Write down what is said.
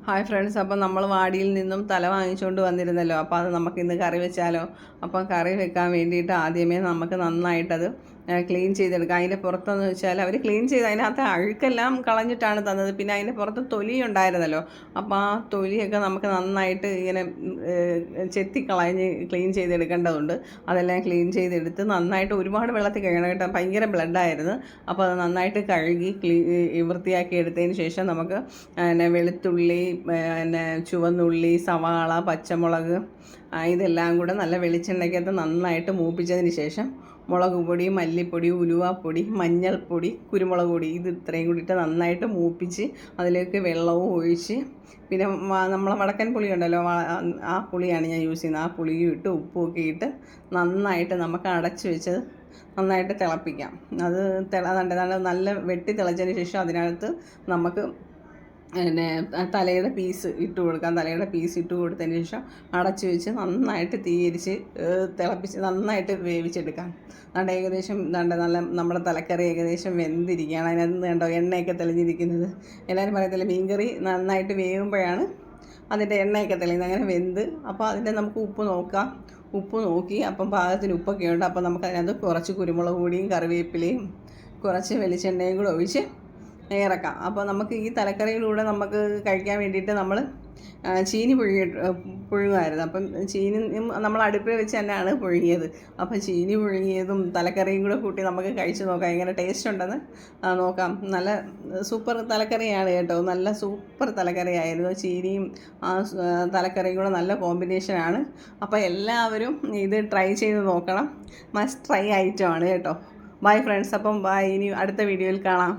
Hi friends, അപ്പം നമ്മൾ വാടിയിൽ നിന്നും തല വാങ്ങിച്ചുകൊണ്ട് വന്നിരുന്നല്ലോ. അപ്പോൾ അത് നമുക്കിന്ന് കറി വെച്ചാലോ. അപ്പം കറി വെക്കാൻ വേണ്ടിയിട്ട് ആദ്യമേ നമുക്ക് നന്നായിട്ടത് ക്ലീൻ ചെയ്തെടുക്കാം. അതിൻ്റെ പുറത്തെന്ന് വെച്ചാൽ അവർ ക്ലീൻ ചെയ്ത് അതിനകത്ത് അഴുക്കെല്ലാം കളഞ്ഞിട്ടാണ് തന്നത്. പിന്നെ അതിൻ്റെ പുറത്ത് തൊലി ഉണ്ടായിരുന്നല്ലോ. അപ്പോൾ ആ തൊലിയൊക്കെ നമുക്ക് നന്നായിട്ട് ഇങ്ങനെ ചെത്തിക്കളഞ്ഞ് ക്ലീൻ ചെയ്തെടുക്കേണ്ടതുണ്ട്. അതെല്ലാം ക്ലീൻ ചെയ്തെടുത്ത് നന്നായിട്ട് ഒരുപാട് വെള്ളത്തിൽ കഴുകണം കേട്ടോ. ഭയങ്കര ബ്ലഡായിരുന്നു. അപ്പോൾ അത് നന്നായിട്ട് കഴുകി വൃത്തിയാക്കി എടുത്തതിന് ശേഷം നമുക്ക് വെളുത്തുള്ളി, പിന്നെ ചുവന്നുള്ളി, സവാള, പച്ചമുളക്, ഇതെല്ലാം കൂടെ നല്ല വെളിച്ചെണ്ണയ്ക്കകത്ത് നന്നായിട്ട് മൂപ്പിച്ചതിന് ശേഷം മുളക് പൊടി, മല്ലിപ്പൊടി, ഉലുവാപ്പൊടി, മഞ്ഞൾപ്പൊടി, കുരുമുളക് പൊടി, ഇത് ഇത്രയും കൂടിയിട്ട് നന്നായിട്ട് മൂപ്പിച്ച് അതിലേക്ക് വെള്ളവും ഒഴിച്ച്, പിന്നെ നമ്മളെ വടക്കൻ പുളി ഉണ്ടല്ലോ, ആ പുളിയാണ് ഞാൻ യൂസ് ചെയ്യുന്നത്. ആ പുളിയും ഇട്ട് ഉപ്പും ഒക്കെ ഇട്ട് നന്നായിട്ട് നമുക്ക് അടച്ച് വെച്ച് നന്നായിട്ട് തിളപ്പിക്കാം. അത് നല്ല വെട്ടി തിളച്ചതിന് ശേഷം അതിനകത്ത് നമുക്ക് പിന്നെ തലയുടെ പീസ് ഇട്ട് കൊടുക്കാം. തലയുടെ പീസ് ഇട്ട് കൊടുത്തതിന് ശേഷം അടച്ച് വെച്ച് നന്നായിട്ട് തീരിച്ച് തിളപ്പിച്ച് നന്നായിട്ട് വേവിച്ചെടുക്കാം. അതുകൊണ്ട് ഏകദേശം നല്ല നമ്മുടെ തലക്കറി ഏകദേശം വെന്തിരിക്കുകയാണ്. അതിനകത്ത് കണ്ടോ എണ്ണയൊക്കെ തെളിഞ്ഞിരിക്കുന്നത്. എല്ലാവരും പറയത്തില്ല മീൻകറി നന്നായിട്ട് വേവുമ്പോഴാണ് അതിൻ്റെ എണ്ണയൊക്കെ തെളിയുന്നത്. അങ്ങനെ വെന്ത് അപ്പോൾ അതിൻ്റെ നമുക്ക് ഉപ്പ് നോക്കി അപ്പം പാകത്തിന് ഉപ്പൊക്കെ ഉണ്ട്. അപ്പോൾ നമുക്ക് അതിനകത്ത് കുറച്ച് കുരുമുളക് പൊടിയും കറിവേപ്പിലയും കുറച്ച് വെളിച്ചെണ്ണയും കൂടെ ഒഴിച്ച് ഇറക്കാം. അപ്പോൾ നമുക്ക് ഈ തലക്കറിയിലൂടെ നമുക്ക് കഴിക്കാൻ വേണ്ടിയിട്ട് നമ്മൾ ചീനി പുഴുങ്ങുമായിരുന്നു. അപ്പം ചീനി നമ്മൾ അടുപ്പിൽ വെച്ച് തന്നെയാണ് പുഴുങ്ങിയത്. അപ്പം ചീനി പുഴുങ്ങിയതും തലക്കറിയും കൂടെ കൂട്ടി നമുക്ക് കഴിച്ച് നോക്കാം എങ്ങനെ ടേസ്റ്റ് ഉണ്ടെന്ന് നോക്കാം. നല്ല സൂപ്പർ തലക്കറിയാണ് കേട്ടോ. നല്ല സൂപ്പർ തലക്കറിയായിരുന്നു. ചീനിയും ആ തലക്കറിയും കൂടെ നല്ല കോമ്പിനേഷനാണ്. അപ്പോൾ എല്ലാവരും ഇത് ട്രൈ ചെയ്ത് നോക്കണം. മസ്റ്റ് ട്രൈ ഐറ്റമാണ് കേട്ടോ. Bye friends. അപ്പം ബൈ, ഇനി അടുത്ത വീഡിയോയിൽ കാണാം.